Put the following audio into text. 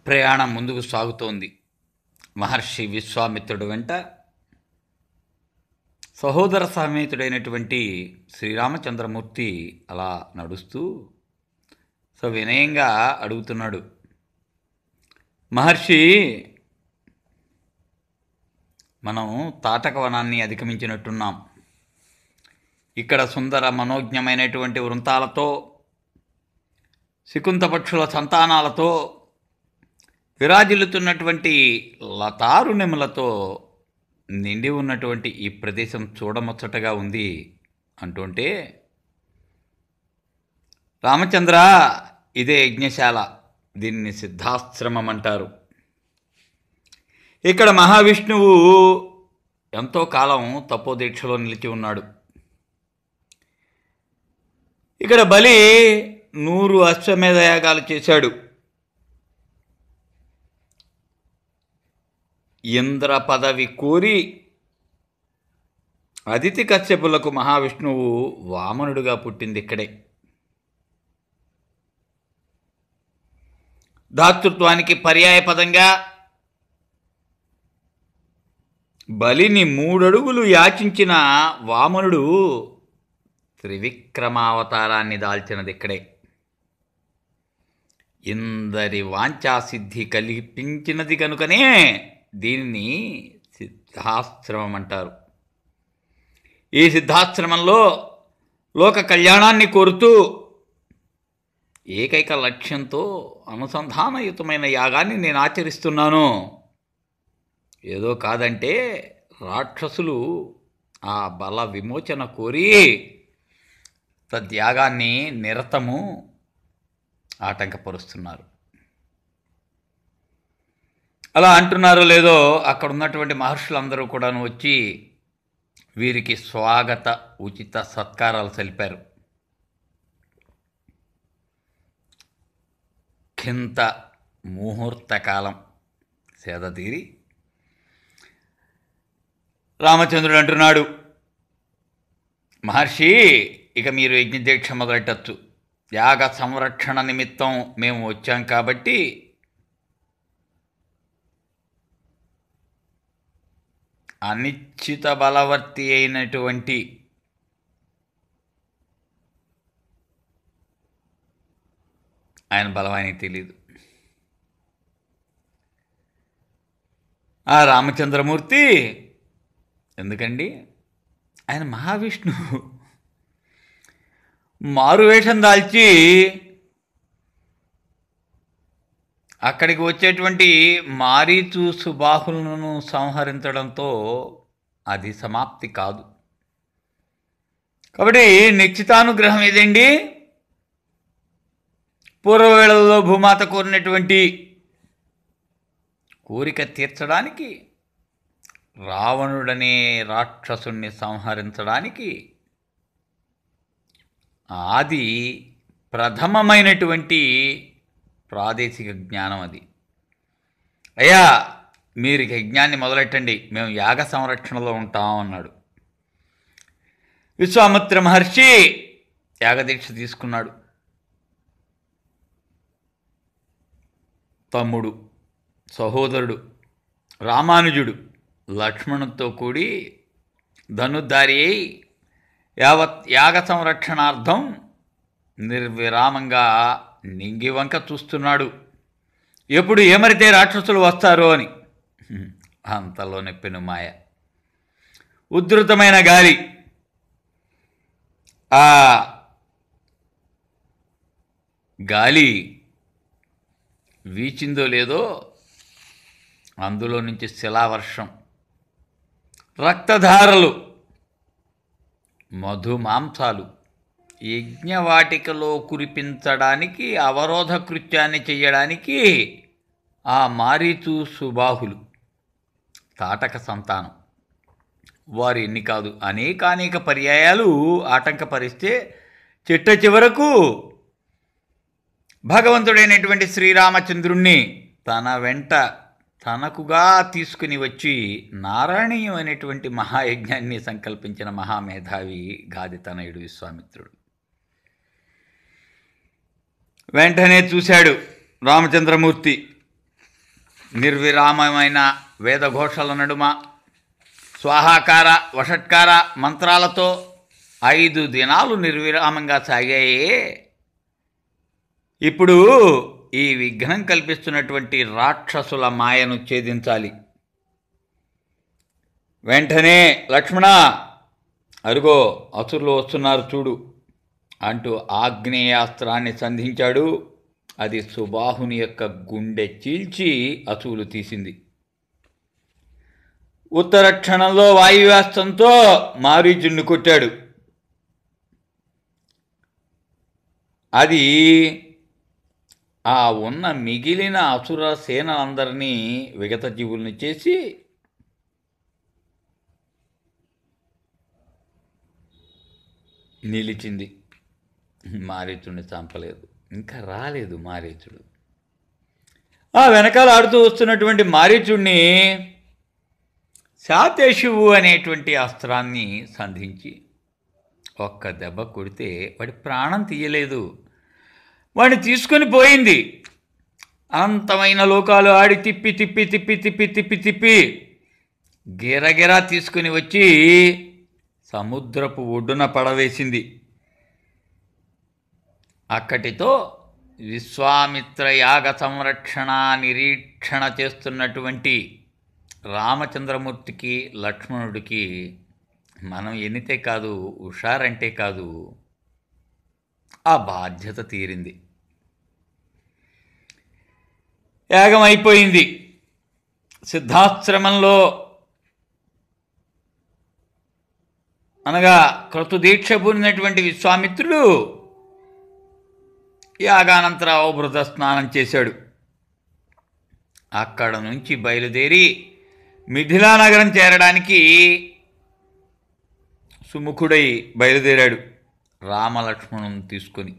ప్రయాణం ముందుకు సాగుతోంది. మహర్షి విశ్వామిత్రుడు వెంట సహోదర సమేతుడైనటువంటి శ్రీరామచంద్రమూర్తి అలా నడుస్తూ వినయంగా అడుగుతున్నాడు, మహర్షి, మనం తాటక వనాన్ని అధిగమించినట్టున్నాం. ఇక్కడ సుందర మనోజ్ఞమైనటువంటి వృంతాలతో, శకుంత పక్షుల సంతానాలతో విరాజిల్లుతున్నటువంటి లతారుణ్యములతో నిండి ఉన్నటువంటి ఈ ప్రదేశం చూడముచ్చటగా ఉంది అంటుంటే, రామచంద్ర, ఇదే యజ్ఞశాల, దీన్ని సిద్ధాశ్రమం అంటారు. ఇక్కడ మహావిష్ణువు ఎంతో కాలం తపోదీక్షలో నిలిచి ఉన్నాడు. ఇక్కడ బలి 100 అశ్వమేధ యాగాలు చేశాడు. ఇంద్ర పదవి కోరి అదితి కశ్యపులకు మహావిష్ణువు వామనుడుగా పుట్టింది ఇక్కడే. దాతృత్వానికి పర్యాయపదంగా బలిని 3 అడుగులు యాచించిన వామనుడు త్రివిక్రమావతారాన్ని దాల్చినది ఇక్కడే. ఇందరి వాంఛాసిద్ధి కల్పించినది కనుకనే దీనిని సిద్ధాశ్రమం అంటారు. ఈ సిద్ధాశ్రమంలో లోక కళ్యాణాన్ని కోరుతూ ఏకైక లక్ష్యంతో అనుసంధానయుతమైన యాగాన్ని నేను ఆచరిస్తున్నాను. ఏదో కాదంటే రాక్షసులు ఆ బల విమోచన కోరి తద్యాగాన్ని నిరతము ఆటంకపరుస్తున్నారు. అలా అంటున్నారో లేదో అక్కడ ఉన్నటువంటి మహర్షులందరూ కూడాను వచ్చి వీరికి స్వాగత ఉచిత సత్కారాలు సలిపారు. కింత ముహూర్తకాలం సేదతీరి రామచంద్రుడు అంటున్నాడు, మహర్షి, ఇక మీరు యజ్ఞదీక్ష మొదలెట్టచ్చు. యాగ సంరక్షణ నిమిత్తం మేము వచ్చాం కాబట్టి అనిశ్చిత బలవర్తి అయినటువంటి ఆయన బలం ఆయనకి తెలియదు. ఆ రామచంద్రమూర్తి ఎందుకండి, ఆయన మహావిష్ణువు మారువేషం దాల్చి అక్కడికి వచ్చేటువంటి మారీచు సుబాహులను సంహరించడంతో అది సమాప్తి కాదు. కాబట్టి నిశ్చితానుగ్రహం ఏదండి, పూర్వవేళల్లో భూమాత కోరినటువంటి కోరిక తీర్చడానికి, రావణుడనే రాక్షసుణ్ణి సంహరించడానికి ఆది ప్రథమమైనటువంటి ప్రాదేశిక జ్ఞానం అది. అయ్యా, మీరు యజ్ఞాన్ని మొదలెట్టండి, మేము యాగ సంరక్షణలో ఉంటాం అన్నాడు. విశ్వామిత్ర మహర్షి యాగదీక్ష తీసుకున్నాడు. తమ్ముడు, సహోదరుడు రామానుజుడు లక్ష్మణుడితో కూడి ధనుర్ధారి అయి యావత్ యాగ సంరక్షణార్థం నిర్విరామంగా నింగివంక చూస్తున్నాడు, ఎప్పుడు ఏమరితే రాక్షసులు వస్తారో అని. అంతలోనే పెనుమాయ, ఉధృతమైన గాలి, ఆ గాలి వీచిందో లేదో అందులో నుంచి శిలావర్షం, రక్తధారలు, మధుమాంసాలు యజ్ఞవాటికలో కురిపించడానికి, అవరోధ కృత్యాన్ని చెయ్యడానికి ఆ మారీచు సుబాహులు తాటక సంతానం వారు ఎన్ని కాదు అనేకానేక పర్యాయాలు ఆటంకపరిస్తే చిట్ట చివరకు భగవంతుడైనటువంటి శ్రీరామచంద్రుణ్ణి తన వెంట తనకుగా తీసుకుని వచ్చి నారాయణీయం అనేటువంటి మహాయజ్ఞాన్ని సంకల్పించిన మహామేధావి గాదితనయుడు విశ్వామిత్రుడు. వెంటనే చూశాడు రామచంద్రమూర్తి, నిర్విరామమైన వేదఘోషల నడుమ స్వాహాకార వషట్కార మంత్రాలతో 5 దినాలు నిర్విరామంగా సాగాయే. ఇప్పుడు ఈ విఘ్నం కల్పిస్తున్నటువంటి రాక్షసుల మాయను ఛేదించాలి. వెంటనే లక్ష్మణ, అరుగో అసురులు వస్తున్నారు చూడు అంటూ ఆగ్నేయాస్త్రాన్ని సంధించాడు. అది సుబాహుని యొక్క గుండె చీల్చి అసువులు తీసింది. ఉత్తర క్షణంలో వాయువ్యాస్త్రంతో మారీచుడిని కొట్టాడు. అది ఆ ఉన్న మిగిలిన అసుర సేనలందరినీ విగత జీవుల్ని చేసి నిలిచింది. మారీచుడిని చంపలేదు, ఇంకా రాలేదు మారీచుడు. ఆ వెనకాల ఆడుతూ వస్తున్నటువంటి మారీచుడిని శాతేశువు అనేటువంటి అస్త్రాన్ని సంధించి ఒక్క దెబ్బ కొడితే వాడి ప్రాణం తీయలేదు, వాడిని తీసుకొని పోయింది. అనంతమైన లోకాలు ఆడి తిప్పి తిప్పి తిప్పి తిప్పి తిప్పి తిప్పి గిరగిరా తీసుకుని వచ్చి సముద్రపు ఒడ్డున పడవేసింది. అక్కటితో విశ్వామిత్ర యాగ సంరక్షణ నిరీక్షణ చేస్తున్నటువంటి రామచంద్రమూర్తికి లక్ష్మణుడికి మనం ఎన్నితే కాదు, హుషారంటే కాదు, ఆ బాధ్యత తీరింది. యాగం అయిపోయింది. సిద్ధాశ్రమంలో అనగా క్రతుదీక్ష పూనినటువంటి విశ్వామిత్రుడు యాగానంతర అవభృత స్నానం చేశాడు. అక్కడ నుంచి బయలుదేరి మిథిలా నగరం చేరడానికి సుముఖుడై బయలుదేరాడు రామలక్ష్మణుని తీసుకొని.